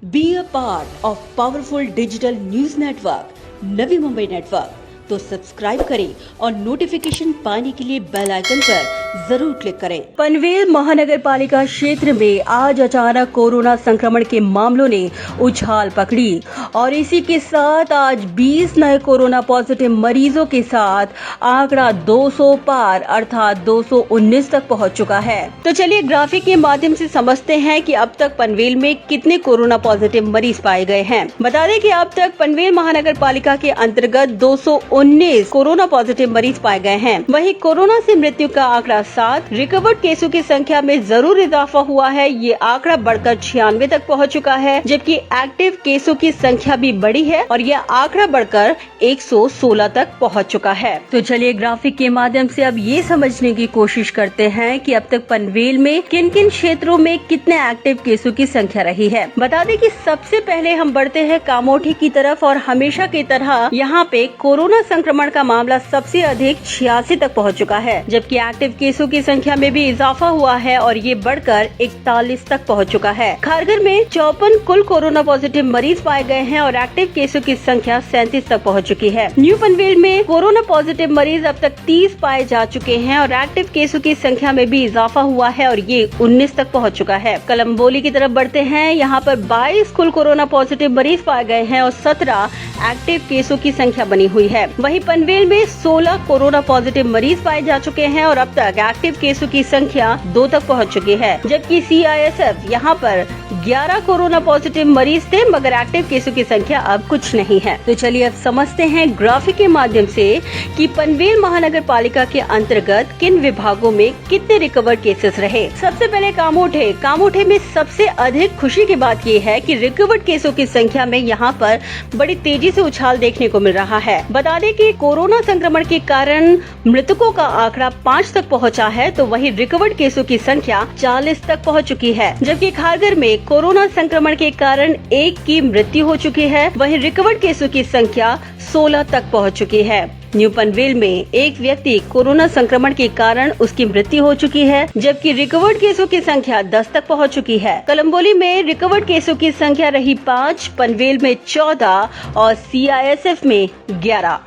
Be a part of powerful digital news network, Navi Mumbai network. तो subscribe करें और notification पाने के लिए बेल आइकन पर जरूर क्लिक करें। पनवेल महानगर पालिका क्षेत्र में आज अचानक कोरोना संक्रमण के मामलों ने उछाल पकड़ी और इसी के साथ आज 20 नए कोरोना पॉजिटिव मरीजों के साथ आंकड़ा 200 पार अर्थात 219 तक पहुंच चुका है। तो चलिए ग्राफिक के माध्यम से समझते हैं कि अब तक पनवेल में कितने कोरोना पॉजिटिव मरीज पाए गए हैं। बता दें कि अब तक पनवेल महानगर पालिका के अंतर्गत 219 कोरोना पॉजिटिव मरीज पाए गए हैं। वहीं कोरोना से मृत्यु का आंकड़ा 7, रिकवर्ड केसों की संख्या में जरूर इजाफा हुआ है। ये आंकड़ा बढ़कर 96 तक पहुंच चुका है, जबकि एक्टिव केसों की संख्या भी बढ़ी है और यह आंकड़ा बढ़कर 116 तक पहुंच चुका है। तो चलिए ग्राफिक के माध्यम से अब ये समझने की कोशिश करते हैं कि अब तक पनवेल में किन किन क्षेत्रों में कितने एक्टिव केसों की संख्या रही है। बता दें कि सबसे पहले हम बढ़ते हैं कामोठी की तरफ और हमेशा की तरह यहाँ पे कोरोना संक्रमण का मामला सबसे अधिक 86 तक पहुँच चुका है, जबकि एक्टिव केसों की संख्या में भी इजाफा हुआ है और ये बढ़कर 41 तक पहुँच चुका है। खारघर में 54 कुल कोरोना पॉजिटिव मरीज पाए गए हैं और एक्टिव केसों की संख्या 37 तक पहुँच चुकी है। न्यू पनवेल में कोरोना पॉजिटिव मरीज अब तक 30 पाए जा चुके हैं और एक्टिव केसों की संख्या में भी इजाफा हुआ है और ये 19 तक पहुँच चुका है। कलम्बोली की तरफ बढ़ते हैं, यहाँ पर 22 कुल कोरोना पॉजिटिव मरीज पाए गए हैं और 17 एक्टिव केसों की संख्या बनी हुई है। वहीं पनवेल में 16 कोरोना पॉजिटिव मरीज पाए जा चुके हैं और अब तक एक्टिव केसों की संख्या 2 तक पहुंच चुकी है, जबकि CISF यहाँ पर 11 कोरोना पॉजिटिव मरीज थे, मगर एक्टिव केसों की संख्या अब कुछ नहीं है। तो चलिए अब समझते हैं ग्राफिक के माध्यम से कि पनवेल महानगर पालिका के अंतर्गत किन विभागों में कितने रिकवर्ड केसेस रहे। सबसे पहले कामोठे में सबसे अधिक खुशी की बात ये है कि रिकवर्ड केसों की संख्या में यहाँ पर बड़ी तेजी से उछाल देखने को मिल रहा है। बता दें कि कोरोना संक्रमण के कारण मृतकों का आंकड़ा 5 तक पहुंचा है, तो वहीं रिकवर्ड केसों की संख्या 40 तक पहुंच चुकी है, जबकि खारघर में कोरोना संक्रमण के कारण 1 की मृत्यु हो चुकी है। वहीं रिकवर्ड केसों की संख्या 16 तक पहुंच चुकी है। न्यू पनवेल में एक व्यक्ति कोरोना संक्रमण के कारण उसकी मृत्यु हो चुकी है, जबकि रिकवर्ड केसों की संख्या 10 तक पहुंच चुकी है। कलम्बोली में रिकवर्ड केसों की संख्या रही 5, पनवेल में 14 और CISF में 11।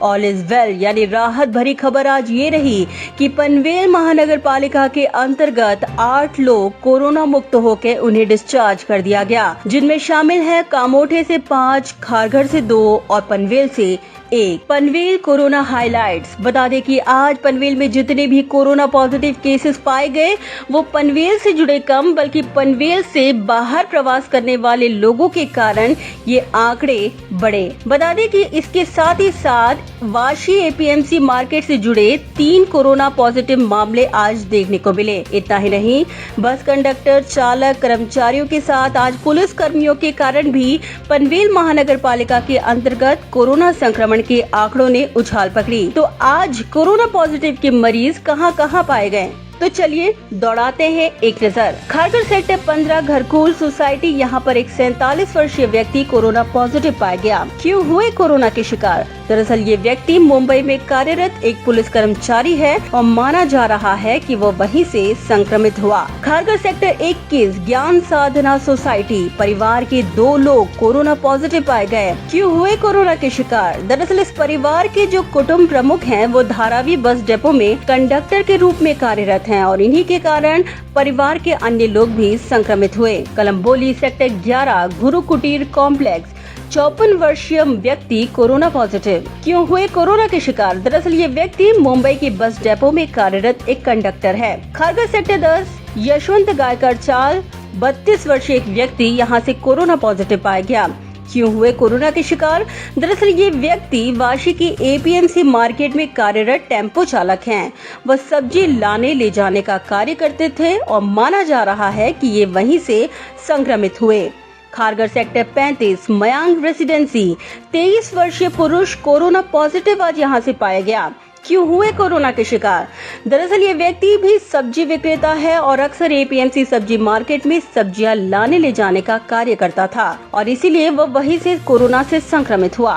ऑल इज वेल यानी राहत भरी खबर आज ये रही कि पनवेल महानगर पालिका के अंतर्गत 8 लोग कोरोना मुक्त होकर उन्हें डिस्चार्ज कर दिया गया, जिनमें शामिल है कामोठे से 5, खारघर से 2 और पनवेल से 1। Panvel corona highlights. बता दें कि आज पनवेल में जितने भी कोरोना पॉजिटिव केसेस पाए गए वो पनवेल से जुड़े कम बल्कि पनवेल से बाहर प्रवास करने वाले लोगों के कारण ये आंकड़े बढ़े। बता दें कि इसके साथ ही साथ वाशी APMC मार्केट से जुड़े 3 कोरोना पॉजिटिव मामले आज देखने को मिले। इतना ही नहीं, बस कंडक्टर, चालक, कर्मचारियों के साथ आज पुलिस कर्मियों के कारण भी पनवेल महानगर पालिका के अंतर्गत कोरोना संक्रमण के आंकड़ों ने उछाल पकड़ी। तो आज कोरोना पॉजिटिव के मरीज कहां पाए गए, तो चलिए दौड़ाते हैं एक नजर। खारघर सेक्टर 15 घरकुल सोसाइटी, यहाँ पर एक 47 वर्षीय व्यक्ति कोरोना पॉजिटिव पाया गया। क्यों हुए कोरोना के शिकार? दरअसल ये व्यक्ति मुंबई में कार्यरत एक पुलिस कर्मचारी है और माना जा रहा है कि वो वहीं से संक्रमित हुआ। खारघर सेक्टर 21 ज्ञान साधना सोसाइटी, परिवार के 2 लोग कोरोना पॉजिटिव पाए गए। क्यों हुए कोरोना के शिकार? दरअसल इस परिवार के जो कुटुंब प्रमुख हैं वो धारावी बस डिपो में कंडक्टर के रूप में कार्यरत हैं और इन्हीं के कारण परिवार के अन्य लोग भी संक्रमित हुए। कलम्बोली सेक्टर 11 गुरु कुटीर कॉम्प्लेक्स, 54 वर्षीय व्यक्ति कोरोना पॉजिटिव। क्यों हुए कोरोना के शिकार? दरअसल ये व्यक्ति मुंबई के बस डिपो में कार्यरत एक कंडक्टर है। खारघर सेक्टर 10 यशवंत गायकर चाल, 32 वर्षीय एक व्यक्ति यहाँ से कोरोना पॉजिटिव पाया गया। क्यों हुए कोरोना के शिकार? दरअसल ये व्यक्ति वाशी की APMC मार्केट में कार्यरत टेम्पो चालक हैं। वह सब्जी लाने ले जाने का कार्य करते थे और माना जा रहा है कि ये वहीं से संक्रमित हुए। खारघर सेक्टर 35 मयांग रेसिडेंसी, 23 वर्षीय पुरुष कोरोना पॉजिटिव आज यहाँ से पाया गया। क्यों हुए कोरोना के शिकार? दरअसल ये व्यक्ति भी सब्जी विक्रेता है और अक्सर APMC सब्जी मार्केट में सब्जियां लाने ले जाने का कार्य करता था और इसीलिए वह वहीं से कोरोना से संक्रमित हुआ।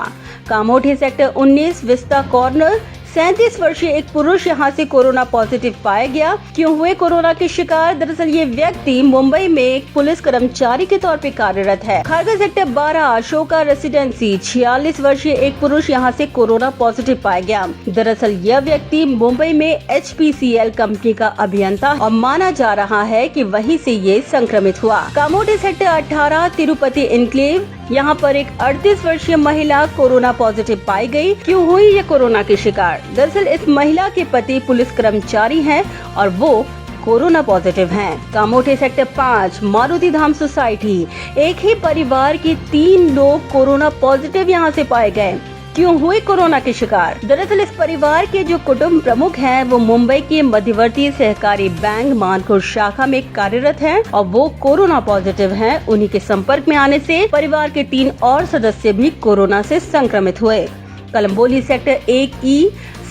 कामोठे सेक्टर 19 विस्ता कॉर्नर 37 वर्षीय एक पुरुष यहां से कोरोना पॉजिटिव पाया गया। क्यों हुए कोरोना के शिकार? दरअसल ये व्यक्ति मुंबई में एक पुलिस कर्मचारी के तौर पे कार्यरत है। खारगा सेक्टर 12 अशोका रेसिडेंसी 46 वर्षीय एक पुरुष यहां से कोरोना पॉजिटिव पाया गया। दरअसल यह व्यक्ति मुंबई में HPCL कंपनी का अभियंता और माना जा रहा है कि वहीं से ये संक्रमित हुआ। कामोटी सेक्टर 18 तिरुपति इनक्लेव, यहाँ पर एक 38 वर्षीय महिला कोरोना पॉजिटिव पाई गई। क्यों हुई ये कोरोना की शिकार? दरअसल इस महिला के पति पुलिस कर्मचारी हैं और वो कोरोना पॉजिटिव हैं। कामोटी सेक्टर 5 मारुति धाम सोसाइटी, एक ही परिवार के 3 लोग कोरोना पॉजिटिव यहाँ से पाए गए। क्यों हुए कोरोना के शिकार? दरअसल इस परिवार के जो कुटुंब प्रमुख हैं वो मुंबई के मध्यवर्ती सहकारी बैंक मानपुर शाखा में कार्यरत हैं और वो कोरोना पॉजिटिव हैं। उन्हीं के संपर्क में आने से परिवार के 3 और सदस्य भी कोरोना से संक्रमित हुए। कलम्बोली सेक्टर 1E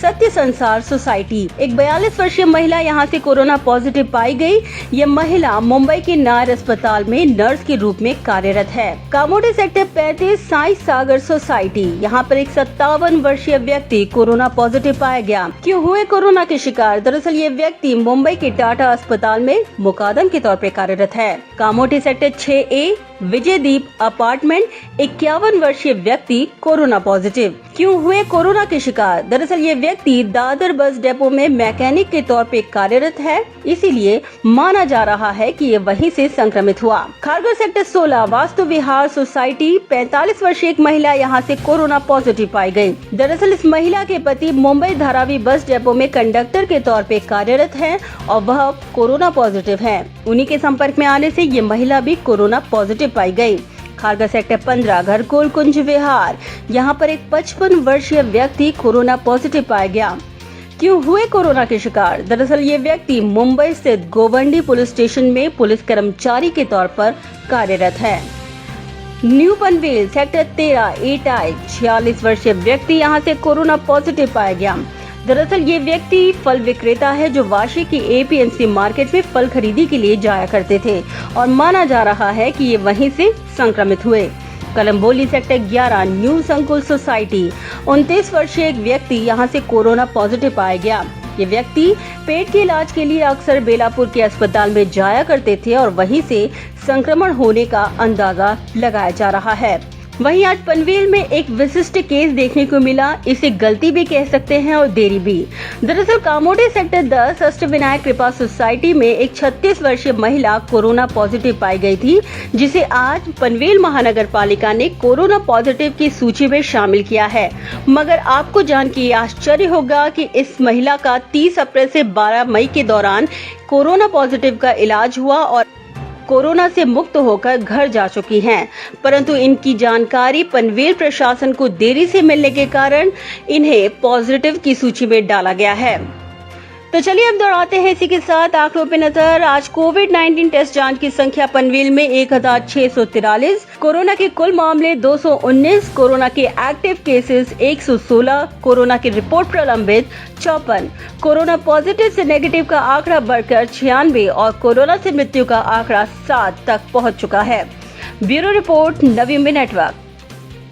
सत्य संसार सोसाइटी, एक 42 वर्षीय महिला यहां से कोरोना पॉजिटिव पाई गई। ये महिला मुंबई के नायर अस्पताल में नर्स के रूप में कार्यरत है। कामोटी सेक्टर 35 साई सागर सोसाइटी, यहां पर एक 57 वर्षीय व्यक्ति कोरोना पॉजिटिव पाया गया। क्यों हुए कोरोना के शिकार? दरअसल ये व्यक्ति मुंबई के टाटा अस्पताल में मुकादम के तौर पर कार्यरत है। कामोटी सेक्टर 6A विजयदीप अपार्टमेंट, 51 वर्षीय व्यक्ति कोरोना पॉजिटिव। क्यों हुए कोरोना के शिकार? दरअसल ये व्यक्ति दादर बस डिपो में मैकेनिक के तौर पे कार्यरत है, इसीलिए माना जा रहा है कि ये वहीं से संक्रमित हुआ। खारगा सेक्टर 16 वास्तु विहार सोसाइटी, 45 वर्षीय एक महिला यहाँ से कोरोना पॉजिटिव पाई गई। दरअसल इस महिला के पति मुंबई धारावी बस डिपो में कंडक्टर के तौर पे कार्यरत है और वह कोरोना पॉजिटिव है। उन्हीं के संपर्क में आने से ये महिला भी कोरोना पॉजिटिव पाई गई। खारगा सेक्टर 15 घरकोल कुंज विहार, यहाँ पर एक 55 वर्षीय व्यक्ति कोरोना पॉजिटिव पाया गया। क्यों हुए कोरोना के शिकार? दरअसल ये व्यक्ति मुंबई स्थित गोवंडी पुलिस स्टेशन में पुलिस कर्मचारी के तौर पर कार्यरत है। न्यू पनवेल सेक्टर 13 एटाई, 46 वर्षीय व्यक्ति यहाँ से कोरोना पॉजिटिव पाया गया। दरअसल ये व्यक्ति फल विक्रेता है जो वाशी की APMC मार्केट में फल खरीदी के लिए जाया करते थे और माना जा रहा है कि ये वहीं से संक्रमित हुए। कलम्बोली सेक्टर 11 न्यू संकुल सोसाइटी, 29 वर्षीय एक व्यक्ति यहाँ से कोरोना पॉजिटिव पाया गया। ये व्यक्ति पेट के इलाज के लिए अक्सर बेलापुर के अस्पताल में जाया करते थे और वहीं से संक्रमण होने का अंदाजा लगाया जा रहा है। वहीं आज पनवेल में एक विशिष्ट केस देखने को मिला। इसे गलती भी कह सकते हैं और देरी भी। दरअसल कामोटी सेक्टर 10 अष्टविनायक कृपा सोसाइटी में एक 36 वर्षीय महिला कोरोना पॉजिटिव पाई गई थी, जिसे आज पनवेल महानगर पालिका ने कोरोना पॉजिटिव की सूची में शामिल किया है। मगर आपको जान के आश्चर्य होगा कि इस महिला का 30 अप्रैल से 12 मई के दौरान कोरोना पॉजिटिव का इलाज हुआ और कोरोना से मुक्त होकर घर जा चुकी हैं, परंतु इनकी जानकारी पनवेल प्रशासन को देरी से मिलने के कारण इन्हें पॉजिटिव की सूची में डाला गया है। तो चलिए अब दौड़ाते हैं इसी के साथ आंकड़ों पे नजर। आज कोविड-19 टेस्ट जांच की संख्या पनवेल में 1643, कोरोना के कुल मामले 219, कोरोना के एक्टिव केसेस 116, कोरोना की रिपोर्ट प्रलंबित 54, कोरोना पॉजिटिव से नेगेटिव का आंकड़ा बढ़कर 96 और कोरोना से मृत्यु का आंकड़ा 7 तक पहुंच चुका है। Bureau report, Navi Mumbai network.